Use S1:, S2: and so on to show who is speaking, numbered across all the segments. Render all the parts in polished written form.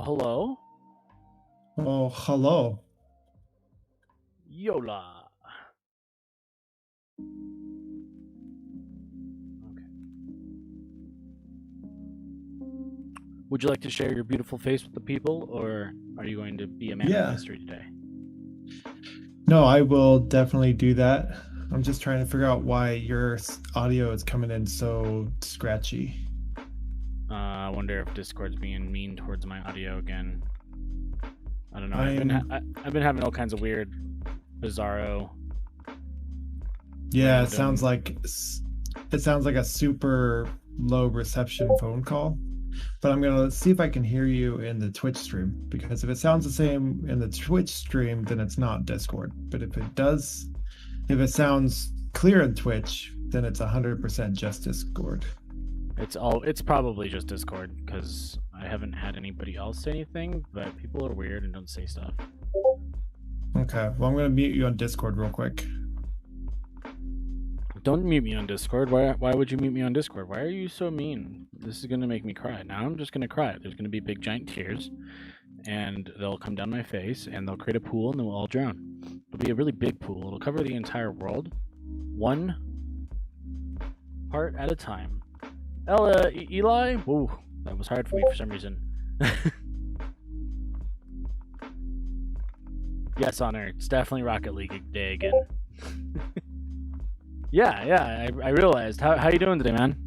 S1: hello.
S2: Oh, hello.
S1: Yola. Okay. Would you like to share your beautiful face with the people, or are you going to be a man of mystery today?
S2: No, I will definitely do that. I'm just trying to figure out why your audio is coming in so scratchy.
S1: I wonder if Discord's being mean towards my audio again. I don't know. I've been having all kinds of weird, bizarro.
S2: Yeah, random... it sounds like a super low reception phone call. But I'm gonna see if I can hear you in the Twitch stream, because if it sounds the same in the Twitch stream, then it's not Discord. But if it sounds clear in Twitch, then it's 100% just Discord.
S1: It's probably just Discord, because I haven't had anybody else say anything, but people are weird and don't say stuff.
S2: Okay, well, I'm gonna mute you on Discord real quick.
S1: Don't mute me on Discord. Why would you mute me on Discord? Why are you so mean? This is gonna make me cry. Now I'm just gonna cry. There's gonna be big giant tears, and they'll come down my face, and they'll create a pool, and then we'll all drown. It'll be a really big pool. It'll cover the entire world, one part at a time. Eli? Whoa, that was hard for me for some reason. Yes, Honor. It's definitely Rocket League day again. Yeah, I realized. How you doing today, man?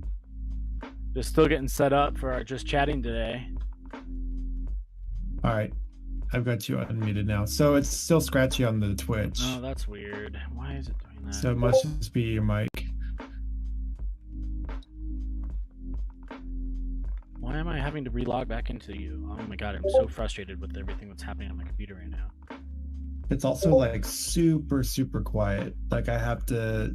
S1: Just still getting set up for our just chatting today.
S2: All right, I've got you unmuted now. So it's still scratchy on the Twitch.
S1: Oh, that's weird. Why is it doing that?
S2: So it must just be your mic.
S1: Why am I having to relog back into you? Oh my god, I'm so frustrated with everything that's happening on my computer right now.
S2: It's also like super quiet. Like I have to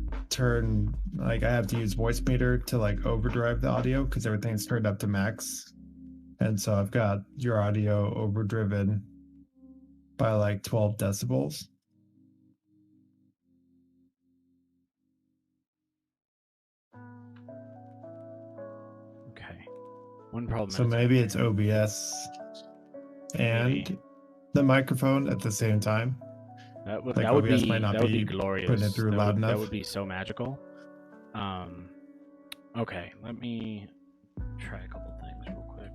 S2: use voice meter to like overdrive the audio because everything's turned up to max. And so I've got your audio overdriven by like 12 decibels.
S1: Okay. One problem.
S2: So maybe it's OBS and the microphone at the same time.
S1: That would be glorious.
S2: Putting it through loud enough.
S1: That would be so magical. Okay, let me try a couple things real quick.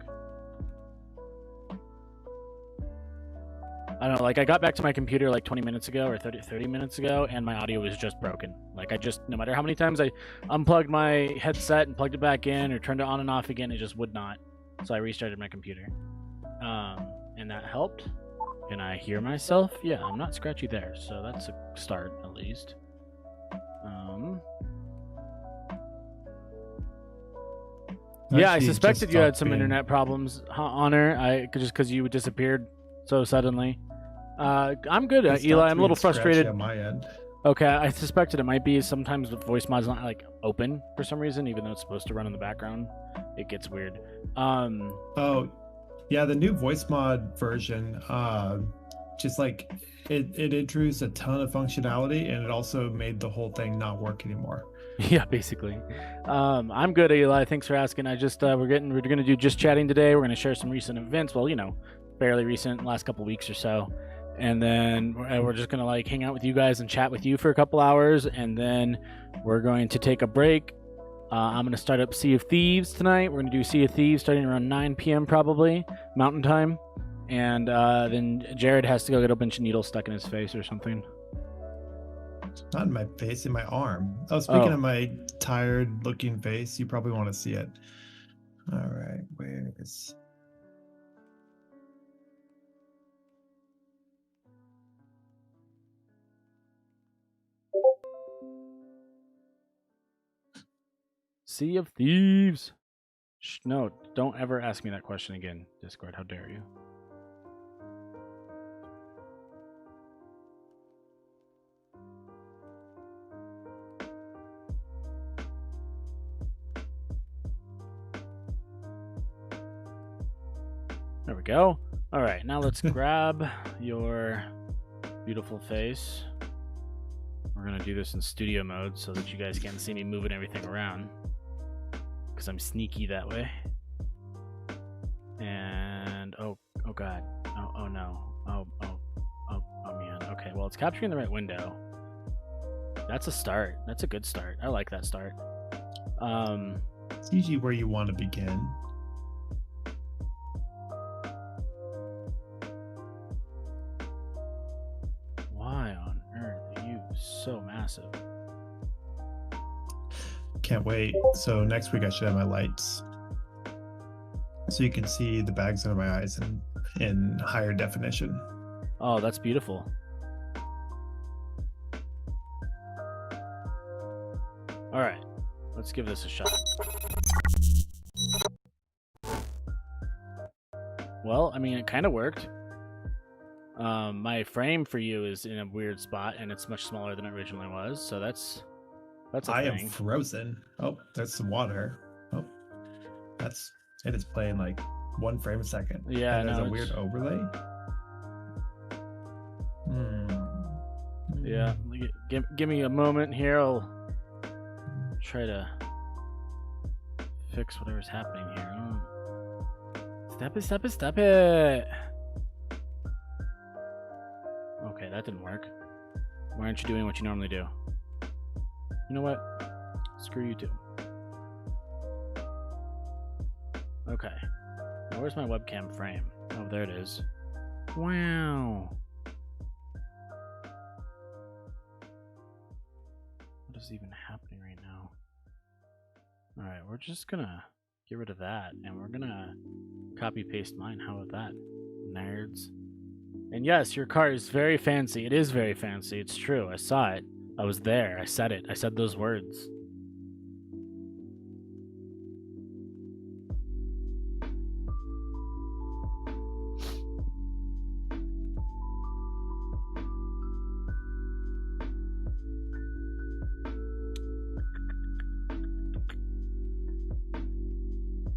S1: I don't know, like I got back to my computer like 20 minutes ago or 30 minutes ago, and my audio was just broken. Like no matter how many times I unplugged my headset and plugged it back in or turned it on and off again, it just would not. So I restarted my computer. And that helped. Can I hear myself? Yeah, I'm not scratchy there, so that's a start at least. Yeah, I suspected you had some internet problems, Honor. Just because you disappeared so suddenly. I'm good, Eli. I'm a little frustrated.
S2: On my end.
S1: Okay, I suspected it might be sometimes the voice mod's not like open for some reason, even though it's supposed to run in the background. It gets weird.
S2: Oh. Yeah, the new voice mod version, just like it introduced a ton of functionality, and it also made the whole thing not work anymore.
S1: Yeah, basically. I'm good, Eli. Thanks for asking. I just we're gonna do just chatting today. We're gonna share some recent events. Well, fairly recent, last couple weeks or so, and then we're just gonna like hang out with you guys and chat with you for a couple hours, and then we're going to take a break. I'm going to start up Sea of Thieves tonight. We're going to do Sea of Thieves starting around 9 p.m. probably, Mountain Time. And then Jared has to go get a bunch of needles stuck in his face or something.
S2: Not in my face, in my arm. Oh, speaking of my tired-looking face, you probably want to see it. All right, where is...
S1: Sea of Thieves. No, don't ever ask me that question again, Discord. How dare you? There we go. All right, now let's grab your beautiful face. We're going to do this in studio mode so that you guys can't see me moving everything around, because I'm sneaky that way. And oh Oh god. Oh no. Oh man. Okay, well, it's capturing the right window. That's a start. That's a good start. I like that start.
S2: It's usually where you want to begin.
S1: Why on earth are you so massive?
S2: Can't wait. So next week I should have my lights, so you can see the bags under my eyes in higher definition.
S1: Oh, that's beautiful. All right, let's give this a shot. Well, I mean, it kind of worked. My frame for you is in a weird spot, and it's much smaller than it originally was. So that's a
S2: I
S1: thing.
S2: am frozen. Oh, there's some water. Oh, it is playing like 1 frame a second.
S1: Yeah,
S2: and there's
S1: no,
S2: a weird overlay.
S1: Yeah, give me a moment here. I'll try to fix whatever's happening here. Stop it. Okay, that didn't work. Why aren't you doing what you normally do? You know what? Screw you too. Okay. Now where's my webcam frame? Oh, there it is. Wow. What is even happening right now? Alright, we're just gonna get rid of that, and we're gonna copy paste mine. How about that? Nerds. And yes, your car is very fancy. It is very fancy. It's true. I saw it. I was there. I said it. I said those words.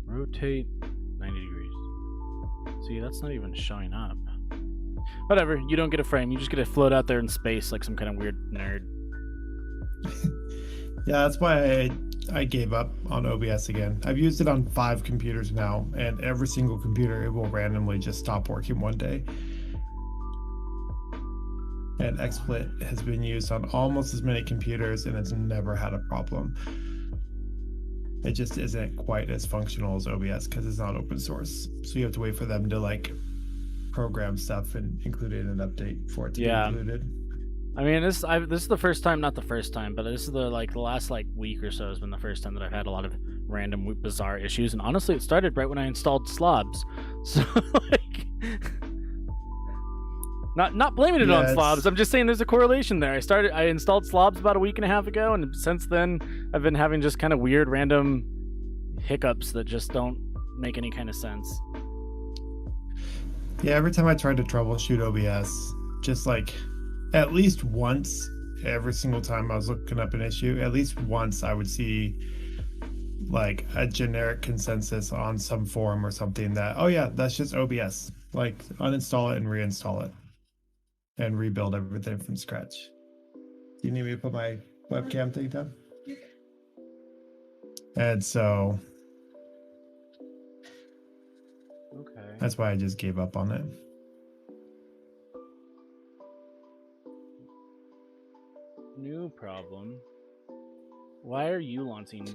S1: Rotate 90 degrees. See, that's not even showing up. Whatever, you don't get a frame. You just get to float out there in space like some kind of weird nerd.
S2: Yeah, that's why I gave up on OBS again. I've used it on 5 computers now, and every single computer it will randomly just stop working one day. And XSplit has been used on almost as many computers, and it's never had a problem. It just isn't quite as functional as OBS because it's not open source. So you have to wait for them to like program stuff and include it in an update for it to be included.
S1: I mean, this is the first time, not the first time, but this is the last week or so has been the first time that I've had a lot of random bizarre issues. And honestly, it started right when I installed slobs. So like, not blaming it on slobs. I'm just saying there's a correlation there. I installed slobs about a week and a half ago, and since then I've been having just kind of weird random hiccups that just don't make any kind of sense.
S2: Yeah, every time I tried to troubleshoot OBS, just like at least once, every single time I was looking up an issue, at least once I would see like a generic consensus on some forum or something that, oh yeah, that's just OBS. Like uninstall it and reinstall it and rebuild everything from scratch. Do you need me to put my webcam thing down? And so
S1: okay,
S2: that's why I just gave up on it.
S1: New problem. Why are you launching?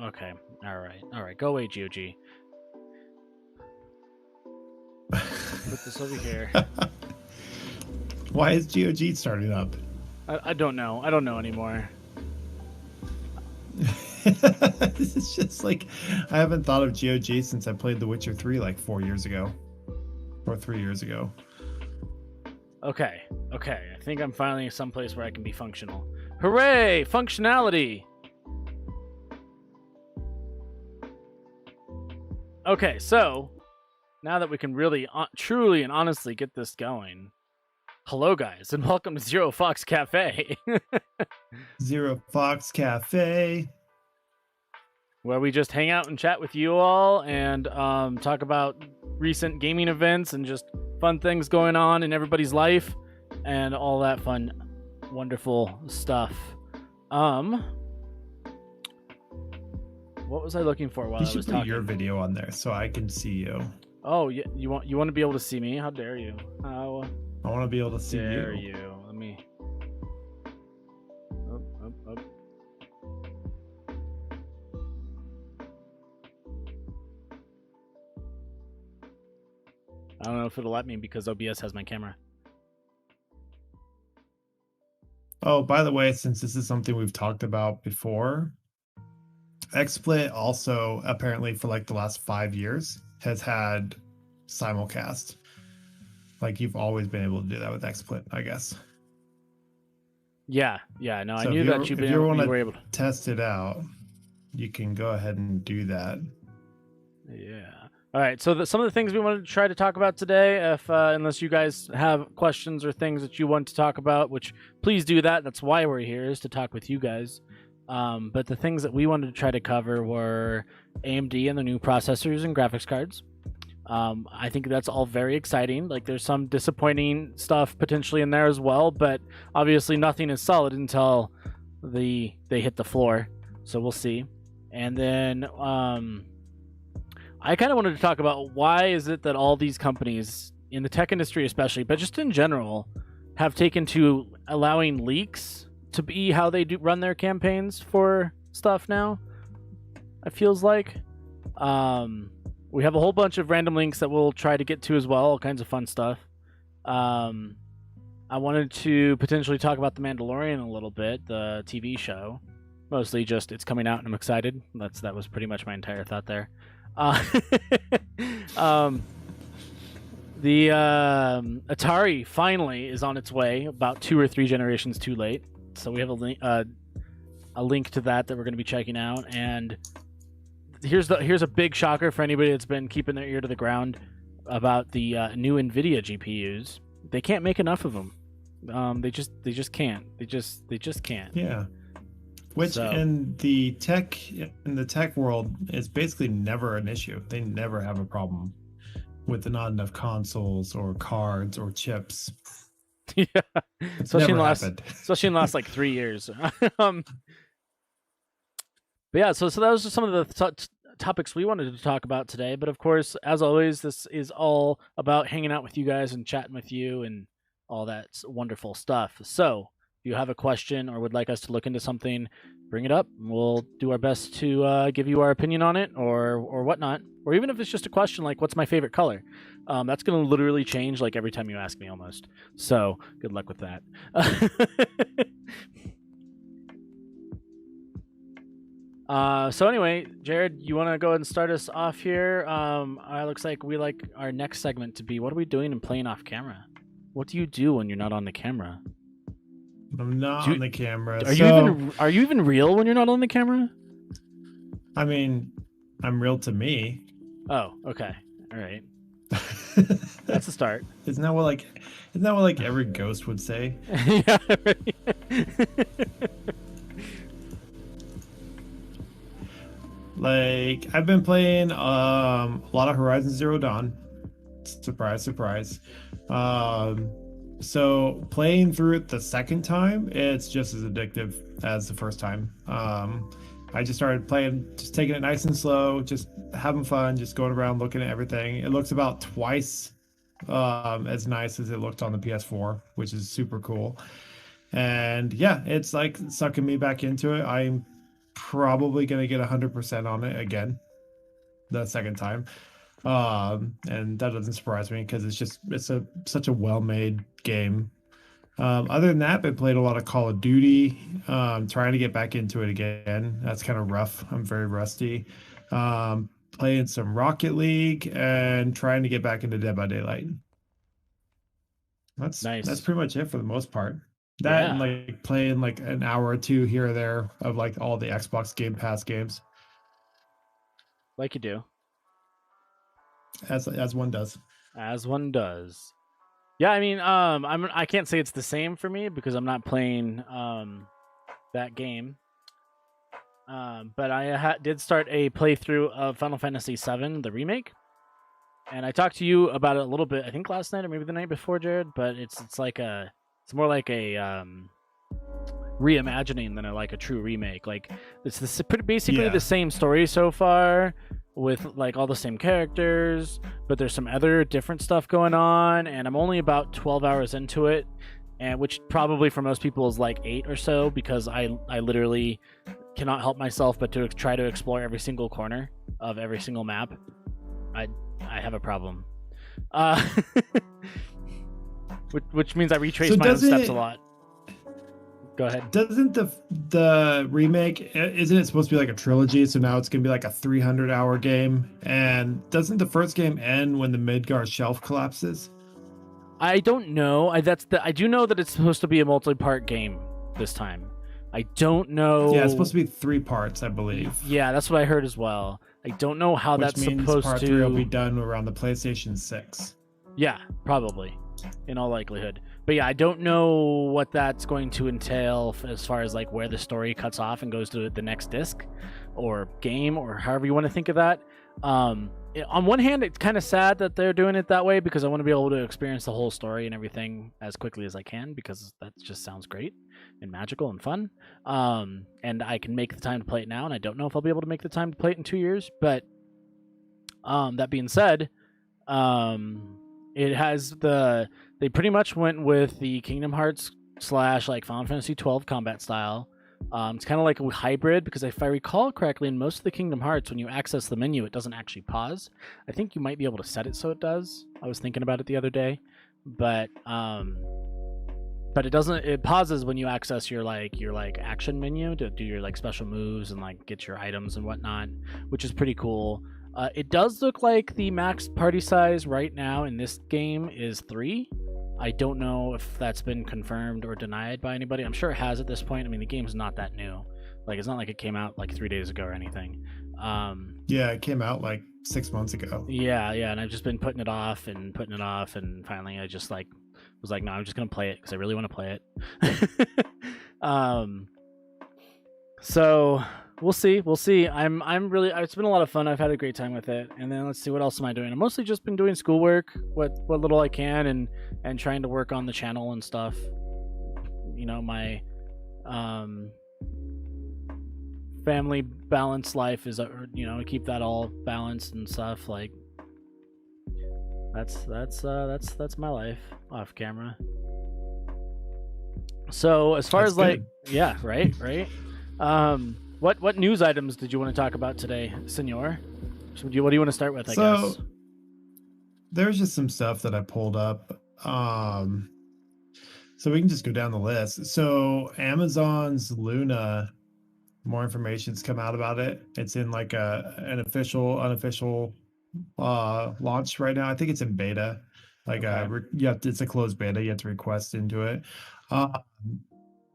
S1: Okay, all right. Go away, GOG. Put this over here.
S2: Why is GOG starting up?
S1: I don't know. I don't know anymore.
S2: This is just like, I haven't thought of GOG since I played The Witcher 3 like 4 years ago. Or 3 years ago.
S1: Okay. I think I'm finally someplace where I can be functional. Hooray! Functionality! Okay, so now that we can really, truly, and honestly get this going. Hello, guys, and welcome to Zerofox Cafe.
S2: Zerofox Cafe.
S1: Where we just hang out and chat with you all and talk about recent gaming events and just fun things going on in everybody's life and all that fun, wonderful stuff. What was I looking for while I was talking?
S2: You should put your video on there so I can see you.
S1: Oh, you want to be able to see me? How dare you? How
S2: I want to be able to see
S1: dare
S2: you.
S1: you? Let me. Up. I don't know if it'll let me because OBS has my camera.
S2: Oh, by the way, since this is something we've talked about before, XSplit also apparently for like the last 5 years has had simulcast. Like you've always been able to do that with XSplit, I guess.
S1: Yeah. No, I
S2: So
S1: knew that
S2: if you want
S1: were able
S2: to
S1: to
S2: test it out, you can go ahead and do that.
S1: Yeah. All right. So some of the things we wanted to try to talk about today, if unless you guys have questions or things that you want to talk about, which please do that. That's why we're here, is to talk with you guys. But the things that we wanted to try to cover were AMD and the new processors and graphics cards. I think that's all very exciting. Like there's some disappointing stuff potentially in there as well, but obviously nothing is solid until they hit the floor. So we'll see. And then I kind of wanted to talk about why is it that all these companies in the tech industry especially, but just in general, have taken to allowing leaks to be how they do run their campaigns for stuff now. It feels like we have a whole bunch of random links that we'll try to get to as well, all kinds of fun stuff. I wanted to potentially talk about The Mandalorian a little bit, the TV show. Mostly just it's coming out and I'm excited. That was pretty much my entire thought there. The Atari finally is on its way, about 2 or 3 generations too late. So we have a link to that we're going to be checking out. And here's a big shocker for anybody that's been keeping their ear to the ground about the new NVIDIA GPUs. They can't make enough of them. They just can't. They just can't.
S2: Yeah. Which in the tech world is basically never an issue. They never have a problem with the not enough consoles or cards or chips.
S1: Yeah, especially in the last like 3 years. But yeah, so that was just some of the topics we wanted to talk about today. But of course, as always, this is all about hanging out with you guys and chatting with you and all that wonderful stuff. So if you have a question or would like us to look into something, bring it up. We'll do our best to give you our opinion on it or whatnot. Or even if it's just a question like, what's my favorite color? That's going to literally change like every time you ask me almost. So good luck with that. So anyway, Jared, you want to go ahead and start us off here? It looks like we like our next segment to be, what are we doing and playing off camera? What do you do when you're not on the camera?
S2: I'm not on the camera.
S1: Are you even real when you're not on the camera?
S2: I mean, I'm real to me.
S1: Oh, okay. All right. That's a start.
S2: Isn't that what like every ghost would say?
S1: Yeah. Right.
S2: Like I've been playing a lot of Horizon Zero Dawn. Surprise, surprise. So playing through it the second time, it's just as addictive as the first time. I just started playing, just taking it nice and slow, just having fun, just going around looking at everything. It looks about twice as nice as it looked on the PS4, which is super cool. And yeah, it's like sucking me back into it. I'm probably going to get 100% on it again the second time. And that doesn't surprise me because it's such a well-made game. Other than that, I played a lot of Call of Duty, trying to get back into it again. That's kind of rough. I'm very rusty. Playing some Rocket League and trying to get back into Dead by Daylight. That's nice. That's pretty much it for the most part. That and like playing like an hour or two here or there of like all the Xbox Game Pass games.
S1: Like you do.
S2: As one does.
S1: As one does. Yeah, I mean, I can't say it's the same for me because I'm not playing that game. But I did start a playthrough of Final Fantasy VII, the remake, and I talked to you about it a little bit. I think last night or maybe the night before, Jared. But it's more like a reimagining than like a true remake. Like it's basically
S2: Yeah.
S1: the same story so far, with like all the same characters, but there's some other different stuff going on, and I'm only about 12 hours into it, and which probably for most people is like 8 or so, because I literally cannot help myself but to try to explore every single corner of every single map. I have a problem. Uh, which means I retrace
S2: So
S1: my own
S2: doesn't
S1: steps
S2: it-
S1: a lot. Go ahead.
S2: Doesn't the remake, isn't it supposed to be like a trilogy? So now it's gonna be like a 300-hour game. And doesn't the first game end when the Midgar shelf collapses?
S1: I don't know. I do know that it's supposed to be a multi-part game this time. I don't know.
S2: Yeah, it's supposed to be 3 parts, I believe.
S1: Yeah, that's what I heard as well. I don't know how
S2: Which
S1: that's
S2: means
S1: supposed
S2: part
S1: to.
S2: 3 will be done around the PlayStation 6.
S1: Yeah, probably, in all likelihood. But yeah, I don't know what that's going to entail as far as like where the story cuts off and goes to the next disc or game or however you want to think of that. On one hand, it's kind of sad that they're doing it that way, because I want to be able to experience the whole story and everything as quickly as I can, because that just sounds great and magical and fun. And I can make the time to play it now, and I don't know if I'll be able to make the time to play it in 2 years. But that being said, it has they pretty much went with the Kingdom Hearts / like Final Fantasy 12 combat style. It's kind of like a hybrid, because if I recall correctly, in most of the Kingdom Hearts, when you access the menu, it doesn't actually pause. I think you might be able to set it so it does. I was thinking about it the other day, but it doesn't. It pauses when you access your action menu to do your like special moves and like get your items and whatnot, which is pretty cool. It does look like the max party size right now in this game is 3. I don't know if that's been confirmed or denied by anybody. I'm sure it has at this point. I mean, the game's not that new. Like, it's not like it came out like 3 days ago or anything.
S2: Yeah, it came out like 6 months ago.
S1: Yeah, and I've just been putting it off, and finally I just like was like, no, I'm just gonna play it because I really want to play it. So we'll see. I'm really. It's been a lot of fun. I've had a great time with it. And then let's see, what else am I doing? I've mostly just been doing schoolwork, what little I can, and trying to work on the channel and stuff. You know, my family balanced life is, keep that all balanced and stuff. Like that's my life off camera. So as far
S2: That's
S1: as like,
S2: good.
S1: yeah, right. What news items did you want to talk about today, Senor? So what do you want to start with? I guess.
S2: There's just some stuff that I pulled up. So we can just go down the list. So Amazon's Luna, more information's come out about it. It's in like an unofficial launch right now. I think it's in beta. Like
S1: Okay.
S2: it's a closed beta. You have to request into it.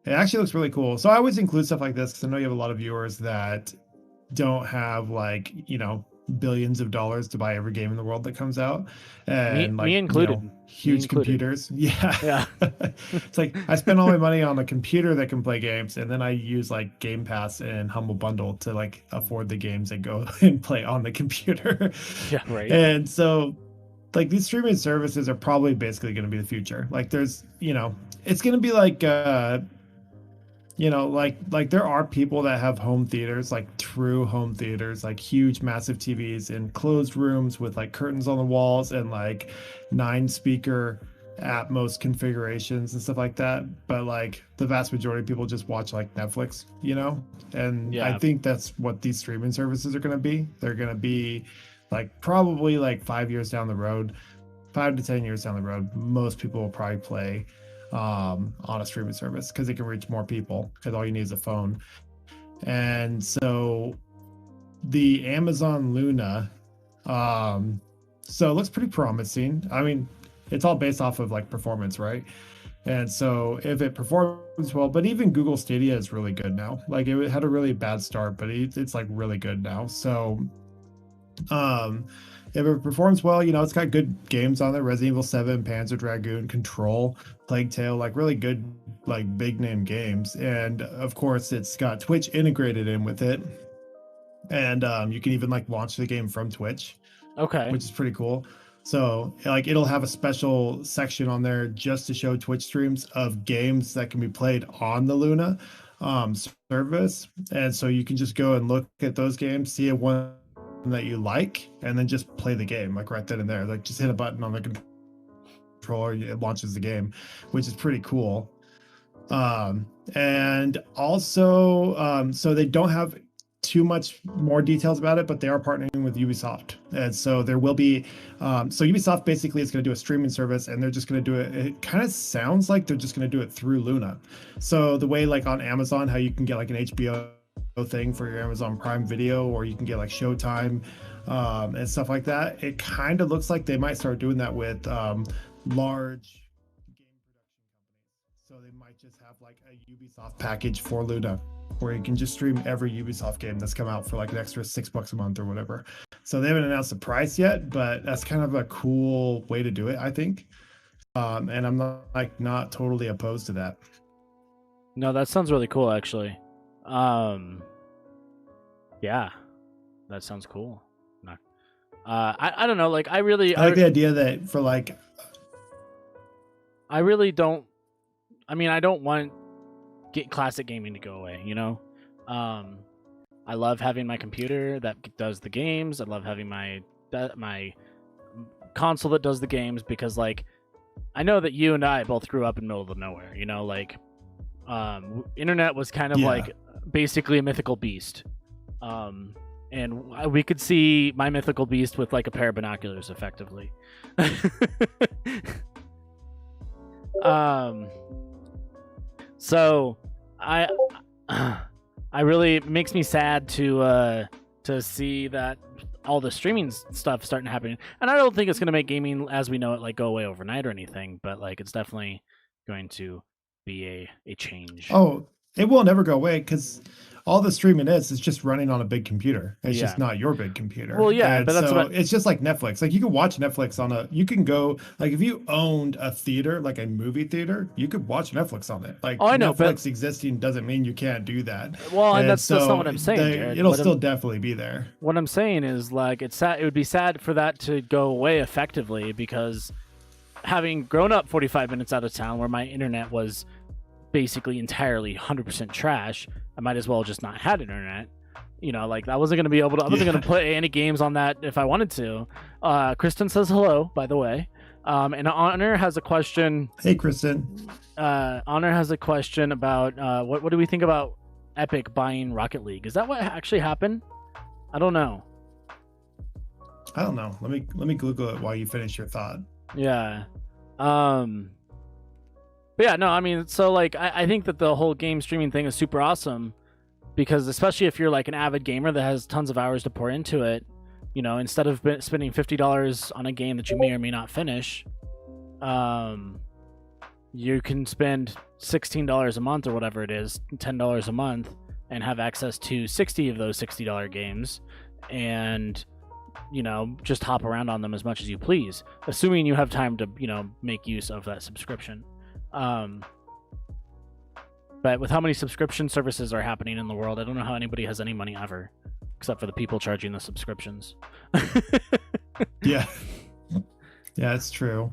S2: It actually looks really cool. So I always include stuff like this because I know you have a lot of viewers that don't have billions of dollars to buy every game in the world that comes out, and
S1: Me included.
S2: huge computers. Yeah.
S1: Yeah.
S2: It's like I spend all my money on a computer that can play games, and then I use like Game Pass and Humble Bundle to like afford the games and go and play on the computer.
S1: Yeah. Right.
S2: And so like these streaming services are probably basically going to be the future. Like there's, it's going to be like like there are people that have home theaters, like true home theaters, like huge massive TVs in closed rooms with like curtains on the walls and like 9-speaker Atmos configurations and stuff like that. But like the vast majority of people just watch like Netflix, and
S1: Yeah.
S2: I think that's what these streaming services are going to be. They're going to be like probably like 5 years down the road, 5 to 10 years down the road, most people will probably play on a streaming service because it can reach more people because all you need is a phone. And so the Amazon Luna, so it looks pretty promising. I mean, it's all based off of like performance, right? And so if it performs well, but even Google Stadia is really good now. Like it had a really bad start, but it's like really good now. So if it performs well, it's got good games on there: Resident Evil 7, Panzer Dragoon, Control, Plague Tale, like really good, like big name games. And of course, it's got Twitch integrated in with it, and you can even like launch the game from Twitch,
S1: Okay.
S2: which is pretty cool. So like it'll have a special section on there just to show Twitch streams of games that can be played on the Luna um, service. And so you can just go and look at those games, see a one that you like, and then just play the game like right then and there. Like just hit a button on the controller, it launches the game, which is pretty cool. And also, so they don't have too much more details about it, but they are partnering with Ubisoft, and so there will be so Ubisoft basically is going to do a streaming service, and they're just going to do it kind of sounds like they're just going to do it through Luna. So the way like on Amazon how you can get like an HBO thing for your Amazon Prime Video, or you can get like Showtime and stuff like that, it kind of looks like they might start doing that with large game production companies. So they might just have like a Ubisoft package for Luna, where you can just stream every Ubisoft game that's come out for like an extra $6 a month or whatever. So they haven't announced the price yet, but that's kind of a cool way to do it, I think. And I'm not totally opposed to that.
S1: No, that sounds really cool, actually. Yeah, that sounds cool. I don't know, like I
S2: like the idea that for like,
S1: I really don't. I mean, I don't want classic gaming to go away, you know. I love having my computer that does the games. I love having my console that does the games, because like I know that you and I both grew up in the middle of nowhere, you know, like internet was kind of like basically a mythical beast. And we could see my mythical beast with like a pair of binoculars effectively. So I really, it makes me sad to see that all the streaming stuff starting to happen. And I don't think it's going to make gaming as we know it like go away overnight or anything, but like it's definitely going to be a change.
S2: Oh, it will never go away, because all the streaming is just running on a big computer. It's just not your big computer.
S1: Well, yeah,
S2: and
S1: but that's
S2: so it's just like Netflix. Like you can watch Netflix you can go, like if you owned a theater, like a movie theater, you could watch Netflix on it. Like
S1: I know,
S2: Netflix existing doesn't mean you can't do that.
S1: Well, and that's not what I'm saying, Jared.
S2: It'll still definitely be there.
S1: What I'm saying is like it's sad. It would be sad for that to go away effectively, because having grown up 45 minutes out of town where my internet was basically entirely 100% trash, I might as well just not had internet. You know, like I wasn't going to be able to, I wasn't going to play any games on that if I wanted to. Kristen says hello, by the way. And Honor has a question.
S2: Hey, Kristen.
S1: Honor has a question about what do we think about Epic buying Rocket League? Is that what actually happened? I don't know.
S2: I don't know. Let me Google it while you finish your thought.
S1: Yeah. But yeah, no, I mean, so like I think that the whole game streaming thing is super awesome, because especially if you're like an avid gamer that has tons of hours to pour into it, you know, instead of spending $50 on a game that you may or may not finish, you can spend $16 a month or whatever it is, $10 a month, and have access to 60 of those $60 games, and you know, just hop around on them as much as you please, assuming you have time to, you know, make use of that subscription. But with how many subscription services are happening in the world, I don't know how anybody has any money ever, except for the people charging the subscriptions.
S2: Yeah, it's true.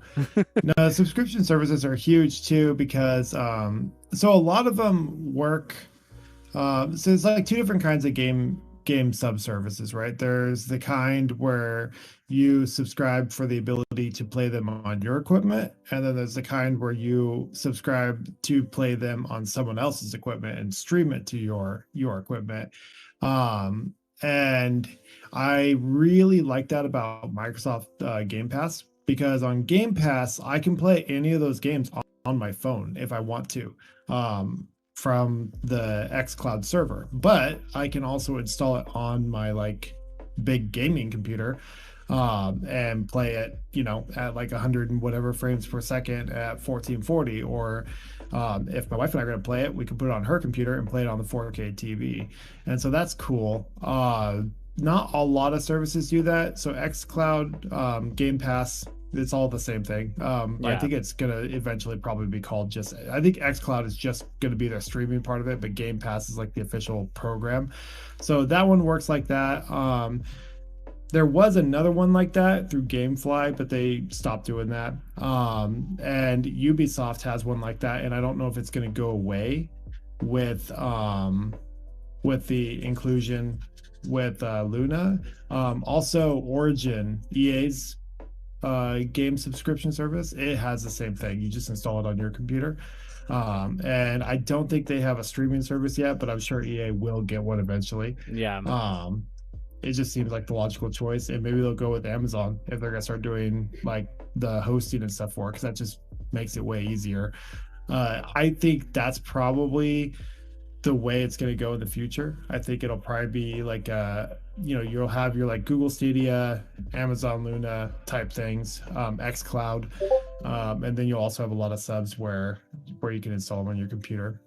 S2: No, subscription services are huge too, because so a lot of them work. So it's like two different kinds of game subservices, right? There's the kind where you subscribe for the ability to play them on your equipment, and then there's the kind where you subscribe to play them on someone else's equipment and stream it to your equipment. And I really like that about Microsoft Game Pass, because on Game Pass I can play any of those games on my phone if I want to. From the xCloud server, but I can also install it on my like big gaming computer and play it, you know, at like 100 and whatever frames per second at 1440, or if my wife and I are going to play it, we can put it on her computer and play it on the 4K TV. And so that's cool. Not a lot of services do that. So xCloud, Game Pass, it's all the same thing. I think it's going to eventually probably be called just, I think xCloud is just going to be their streaming part of it, but Game Pass is like the official program. So that one works like that. there was another one like that through Gamefly, but they stopped doing that. And Ubisoft has one like that, and I don't know if it's going to go away with the inclusion with Luna. Also, Origin, EA's game subscription service, it has the same thing. You just install it on your computer. And I don't think they have a streaming service yet, but I'm sure EA will get one eventually.
S1: Yeah.
S2: It just seems like the logical choice, and maybe they'll go with Amazon if they're gonna start doing like the hosting and stuff for it, because that just makes it way easier. I think that's probably the way it's going to go in the future. I think it'll probably be like you'll have your like Google Stadia, Amazon Luna type things, xCloud, and then you'll also have a lot of subs where you can install them on your computer.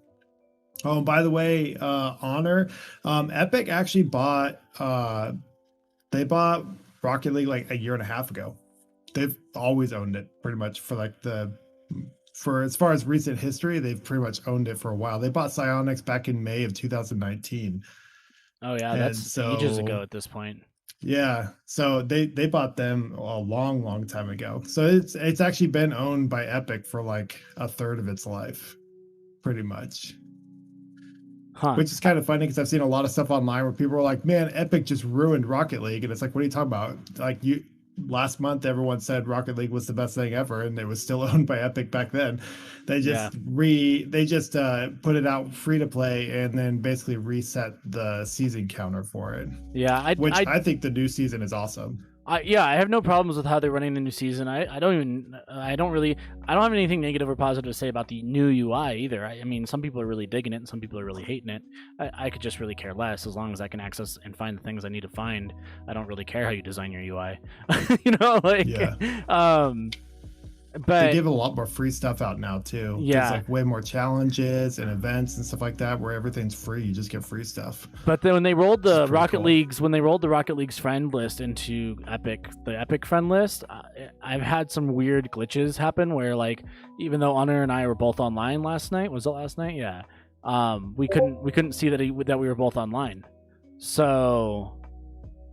S2: Oh, and by the way, Honor, Epic actually bought Rocket League like a year and a half ago. They've always owned it pretty much for as far as recent history. They've pretty much owned it for a while. They bought Psyonix back in May of 2019.
S1: Oh yeah, that's ages ago at this point.
S2: Yeah, so they bought them a long time ago. So it's actually been owned by Epic for like a third of its life, pretty much.
S1: Huh.
S2: Which is kind of funny because I've seen a lot of stuff online where people are like, "Man, Epic just ruined Rocket League," and it's like, "What are you talking about?" Like last month everyone said Rocket League was the best thing ever, and it was still owned by Epic back then. They just put it out free to play and then basically reset the season counter for it.
S1: Yeah,
S2: I think the new season is awesome.
S1: I have no problems with how they're running the new season. I don't have anything negative or positive to say about the new UI either. I mean, some people are really digging it and some people are really hating it. I could just really care less as long as I can access and find the things I need to find. I don't really care how you design your UI. But
S2: they give a lot more free stuff out now too.
S1: Yeah,
S2: there's like way more challenges and events and stuff like that where everything's free. You just get free stuff.
S1: But then when they rolled the Rocket League's friend list into the Epic friend list, I've had some weird glitches happen where, like, even though Honor and I were both online last night, was it last night? Yeah. We couldn't see that we were both online. So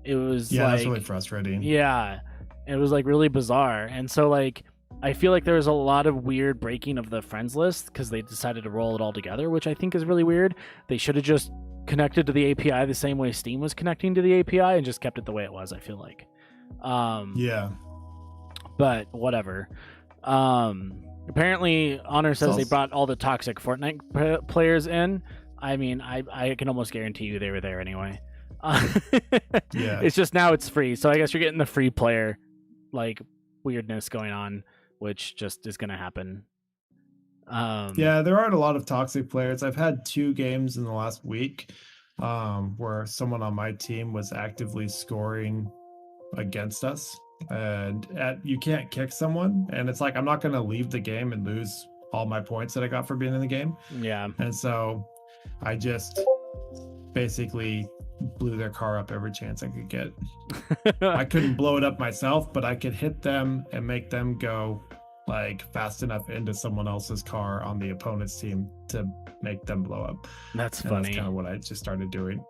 S1: it was
S2: that's really frustrating.
S1: Yeah, it was like really bizarre, and so like, I feel like there was a lot of weird breaking of the friends list because they decided to roll it all together, which I think is really weird. They should have just connected to the API the same way Steam was connecting to the API and just kept it the way it was, I feel like.
S2: Yeah.
S1: But whatever. Apparently, Honor says they brought all the toxic Fortnite players in. I mean, I can almost guarantee you they were there anyway.
S2: Yeah.
S1: It's just now it's free, so I guess you're getting the free player like weirdness going on, which just is going to happen.
S2: Yeah, there aren't a lot of toxic players. I've had 2 games in the last week where someone on my team was actively scoring against us, and you can't kick someone, and it's like, I'm not going to leave the game and lose all my points that I got for being in the game.
S1: Yeah.
S2: And so I just basically blew their car up every chance I could get. I couldn't blow it up myself, but I could hit them and make them go like fast enough into someone else's car on the opponent's team to make them blow up.
S1: That's funny.
S2: That's kind of what I just started doing.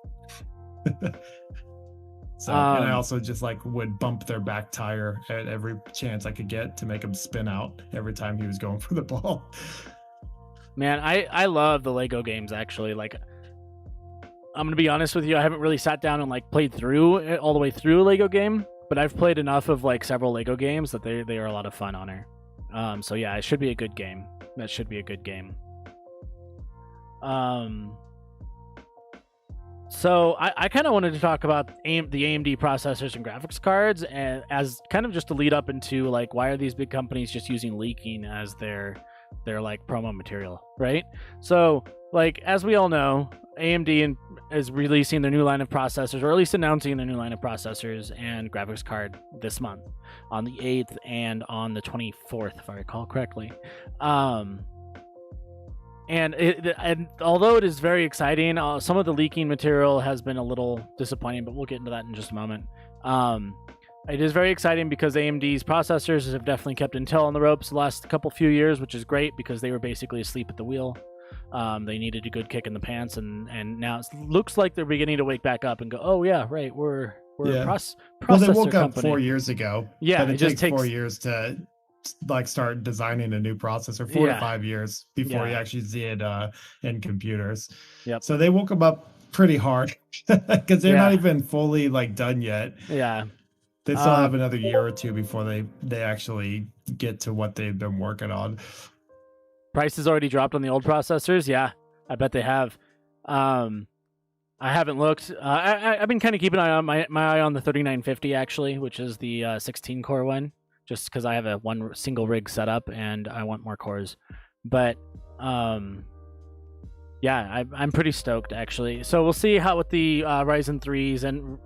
S2: So, and I also just like would bump their back tire at every chance I could get to make him spin out every time he was going for the ball.
S1: Man, I love the Lego games, actually. Like, I'm gonna be honest with you, I haven't really sat down and like played through it all the way through a Lego game, but I've played enough of like several Lego games that they are a lot of fun, Honor. So yeah, it should be a good game. That should be a good game. So I kind of wanted to talk about the AMD processors and graphics cards, and as kind of just to lead up into like, why are these big companies just using leaking as their like promo material, right? So like, as we all know, AMD is releasing their new line of processors, or at least announcing their new line of processors and graphics card this month on the 8th and on the 24th, if I recall correctly. And although it is very exciting, some of the leaking material has been a little disappointing, but we'll get into that in just a moment. It is very exciting because AMD's processors have definitely kept Intel on the ropes the last few years, which is great because they were basically asleep at the wheel. They needed a good kick in the pants, and now it looks like they're beginning to wake back up and go, oh yeah, right, we're we're
S2: Yeah.
S1: a
S2: Well, they
S1: processor
S2: woke up
S1: company.
S2: 4 years ago.
S1: Yeah,
S2: But
S1: it
S2: it
S1: just
S2: takes 4
S1: takes.
S2: years to like start designing a new processor. 4 to 5 years before you
S1: Yeah.
S2: actually see it in computers.
S1: Yep.
S2: So they woke them up pretty hard because they're not
S1: Yeah.
S2: even fully like done yet.
S1: Yeah.
S2: They still have another year or two before they actually get to what they've been working on.
S1: Prices already dropped on the old processors. Yeah, I bet they have. I haven't looked. I've been kind of keeping an eye on my eye on the 3950 actually, which is the 16 core one, just because I have a one single rig setup and I want more cores. But yeah, I'm pretty stoked actually. So we'll see how with the Ryzen 3s and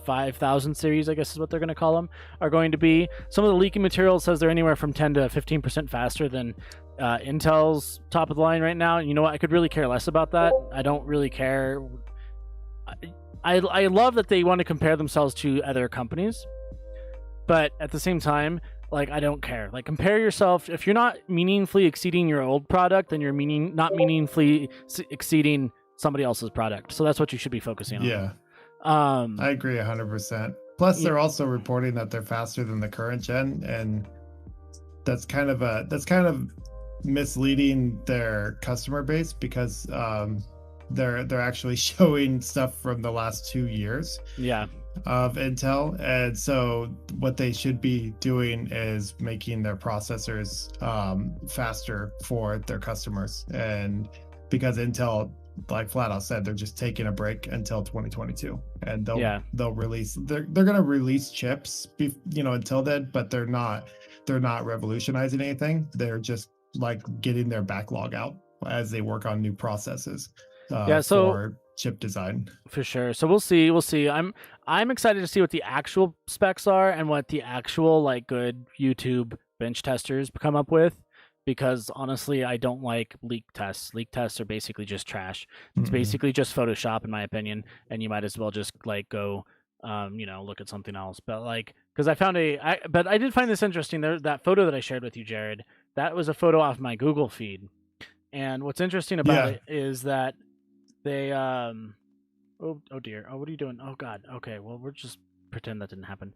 S1: 5000 series, I guess is what they're going to call them, are going to be. Some of the leaking material says they're anywhere from 10 to 15% faster than Intel's top of the line right now. And you know what? I could really care less about that. I don't really care. I love that they want to compare themselves to other companies, but at the same time, like, I don't care. Like, compare yourself. If you're not meaningfully exceeding your old product, then you're not meaningfully exceeding somebody else's product. So that's what you should be focusing on.
S2: Yeah. I agree 100%. Plus, they're also reporting that they're faster than the current gen, and that's kind of misleading their customer base because they're actually showing stuff from the last 2 years.
S1: Yeah.
S2: Of Intel, and so what they should be doing is making their processors faster for their customers, and because Intel, like flat out said, they're just taking a break until 2022, and they'll release they're gonna release chips until then, but they're not revolutionizing anything. They're just like getting their backlog out as they work on new processes for chip design.
S1: For sure. So we'll see. I'm excited to see what the actual specs are and what the actual like good YouTube bench testers come up with, because honestly, I don't like leak tests. Leak tests are basically just trash. It's basically just Photoshop in my opinion, and you might as well just like go look at something else. But like, because I did find this interesting. That photo that I shared with you, Jared, that was a photo off my Google feed. And what's interesting about it is that they oh dear, what are you doing? Oh god. Okay, well, we'll just pretend that didn't happen.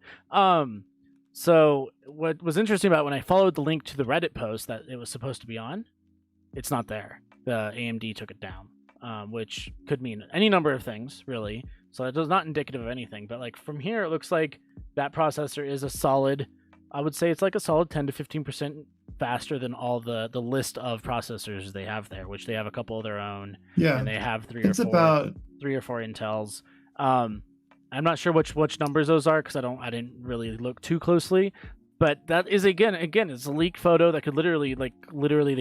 S1: So what was interesting about when I followed the link to the Reddit post that it was supposed to be on, it's not there. The AMD took it down, which could mean any number of things really. So it is not indicative of anything, but like from here it looks like that processor is a solid, I would say it's like a solid 10 to 15% faster than all the list of processors they have there, which they have a couple of their own.
S2: Yeah,
S1: and they have three or four Intels. I'm not sure which numbers those are because I didn't really look too closely. But that is again, it's a leaked photo that could literally they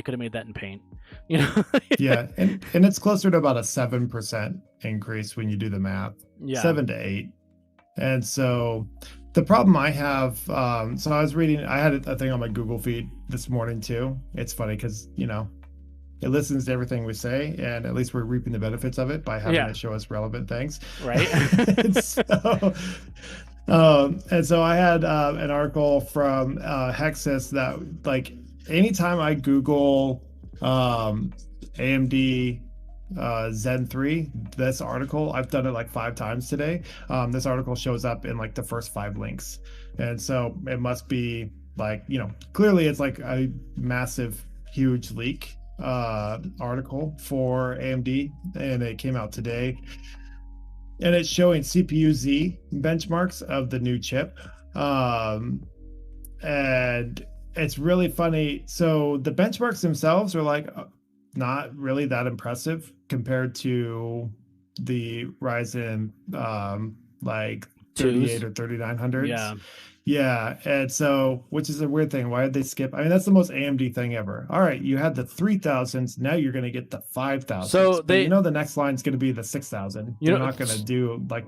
S1: could have made that in Paint.
S2: Yeah, and it's closer to about a 7% increase when you do the math. Yeah, 7 to 8. And so the problem I have, so I was reading, I had a thing on my Google feed this morning too. It's funny because, it listens to everything we say, and at least we're reaping the benefits of it by having it show us relevant things.
S1: Right.
S2: And so I had an article from Hexus that, like, anytime I Google AMD Zen 3, this article, I've done it like 5 times today. This article shows up in like the first 5 links. And so it must be like, clearly it's like a massive, huge leak article for AMD, and it came out today. And it's showing CPU Z benchmarks of the new chip. And it's really funny. So the benchmarks themselves are like not really that impressive compared to the Ryzen like 38 or 3900s. Yeah. And so, which is a weird thing. Why did they skip? I mean, that's the most AMD thing ever. All right, you had the 3000s. Now you're going to get the 5000s. So the next line is going to be the 6000. You're not going to do like.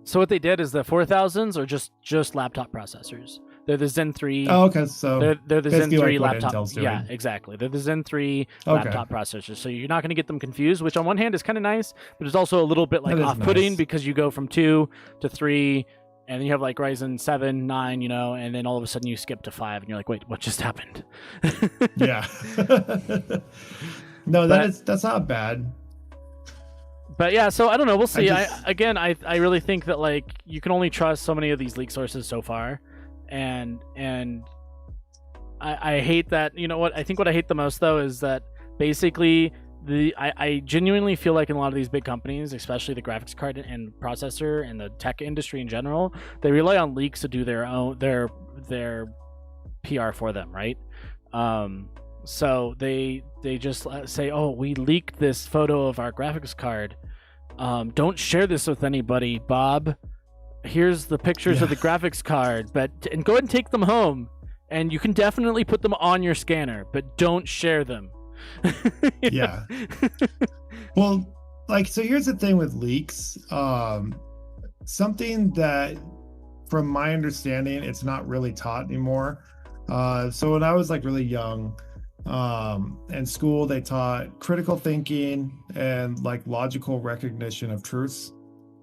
S1: So what they did is the 4000s are just laptop processors. They're the Zen 3.
S2: Oh, okay. So
S1: they're the Zen 3
S2: like
S1: laptop. Yeah, exactly. They're the Zen 3 laptop processors. So you're not going to get them confused, which on one hand is kind of nice, but it's also a little bit like off-putting because you go from 2 to 3, and then you have like Ryzen 7, 9, and then all of a sudden you skip to 5, and you're like, wait, what just happened?
S2: Yeah. No, that's not bad.
S1: But yeah, so I don't know. We'll see.
S2: just
S1: I really think that like you can only trust so many of these leak sources so far, and I hate that. You know what? I think what I hate the most though is that basically I genuinely feel like in a lot of these big companies, especially the graphics card and processor and the tech industry in general, they rely on leaks to do their PR for them, right? So they just say, "Oh, we leaked this photo of our graphics card. Don't share this with anybody, Bob. Here's the pictures of the graphics card, and go ahead and take them home, and you can definitely put them on your scanner, but don't share them."
S2: Yeah. Well, like, so here's the thing with leaks. Something that, from my understanding, it's not really taught anymore. So when I was like really young, in school, they taught critical thinking and like logical recognition of truths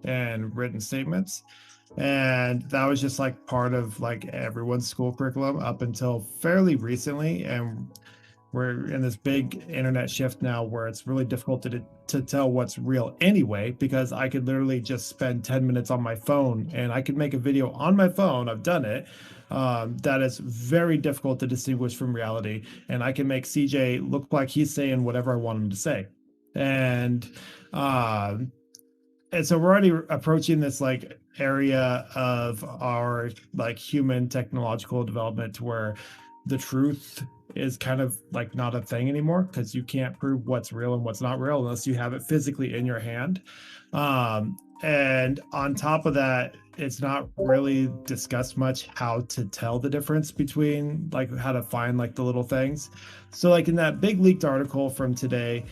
S2: and written statements. And that was just like part of like everyone's school curriculum up until fairly recently. And we're in this big internet shift now where it's really difficult to tell what's real anyway, because I could literally just spend 10 minutes on my phone and I could make a video on my phone. I've done it. That is very difficult to distinguish from reality. And I can make CJ look like he's saying whatever I want him to say. And so we're already approaching this like area of our like human technological development where the truth is kind of like not a thing anymore, because you can't prove what's real and what's not real unless you have it physically in your hand. And on top of that, it's not really discussed much how to tell the difference between like how to find like the little things. So like in that big leaked article from today,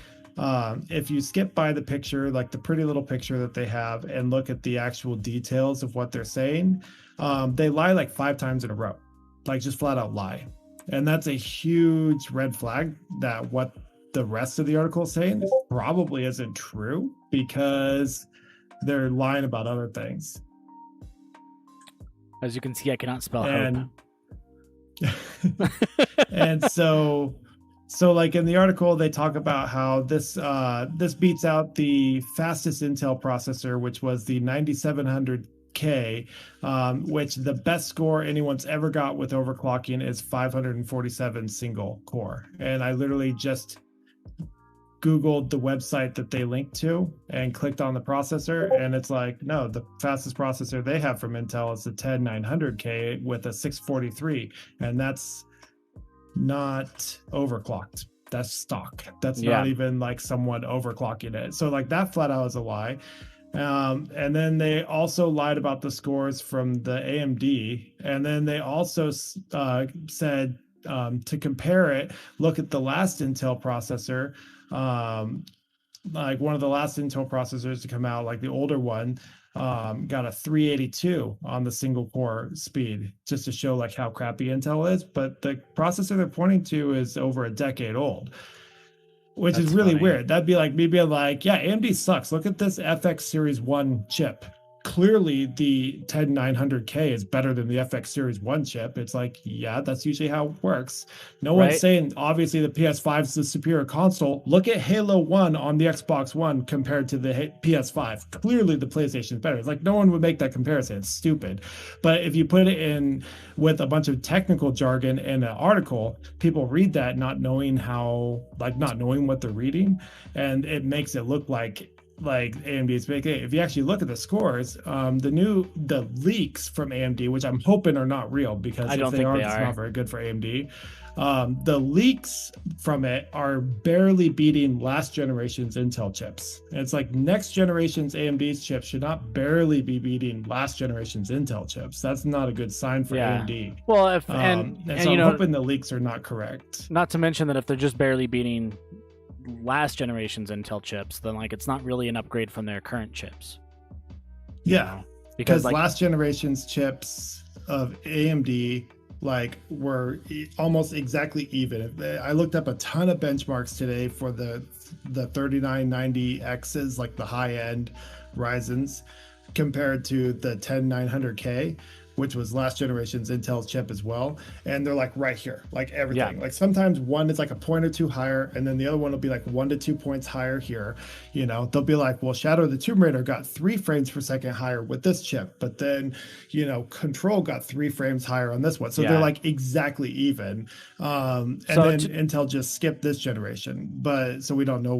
S2: if you skip by the picture, like the pretty little picture that they have, and look at the actual details of what they're saying, they lie like 5 times in a row, like just flat out lie. And that's a huge red flag that what the rest of the article is saying probably isn't true, because they're lying about other things.
S1: As you can see, I cannot spell
S2: And
S1: hope.
S2: and so like in the article, they talk about how this beats out the fastest Intel processor, which was the 9700K, which the best score anyone's ever got with overclocking is 547 single core. And I literally just Googled the website that they linked to and clicked on the processor, and it's like, no, the fastest processor they have from Intel is the 10900K with a 643, and that's not overclocked. That's stock. That's not even like someone overclocking it. So like that flat out is a lie. And then they also lied about the scores from the AMD, and then they also said to compare it, look at the last Intel processor, like one of the last Intel processors to come out, like the older one, got a 382 on the single core speed, just to show like how crappy Intel is. But the processor they're pointing to is over a decade old, which is really weird. That'd be like me being like, yeah, AMD sucks. Look at this FX Series 1 chip. Clearly the 10900K is better than the FX Series 1 chip. It's like, yeah, that's usually how it works. No one's saying obviously the PS5 is the superior console. Look at Halo 1 on the Xbox One compared to the PS5. Clearly the PlayStation is better. It's like no one would make that comparison. It's stupid. But if you put it in with a bunch of technical jargon in an article, people read that not knowing not knowing what they're reading, and it makes it look like AMD is big. If you actually look at the scores, the leaks from AMD, which I'm hoping are not real, because if they are, it's not very good for AMD. The leaks from it are barely beating last generation's Intel chips. And it's like next generation's AMD's chips should not barely be beating last generation's Intel chips. That's not a good sign for AMD.
S1: Well, so
S2: I'm hoping the leaks are not correct.
S1: Not to mention that if they're just barely beating last generation's Intel chips, then like it's not really an upgrade from their current chips.
S2: Yeah, because like, last generation's chips of AMD like were almost exactly even. I looked up a ton of benchmarks today for the 3990Xs, like the high end Ryzen's, compared to the 10900K. which was last generation's Intel chip as well. And they're like right here, like everything.
S1: Yeah.
S2: Like sometimes one is like a point or two higher, and then the other one will be like 1 to 2 points higher here. You know, they'll be like, well, Shadow of the Tomb Raider got 3 frames per second higher with this chip, but then, you know, Control got 3 frames higher on this one. So they're like exactly even. And
S1: So
S2: then Intel just skipped this generation, but so we don't know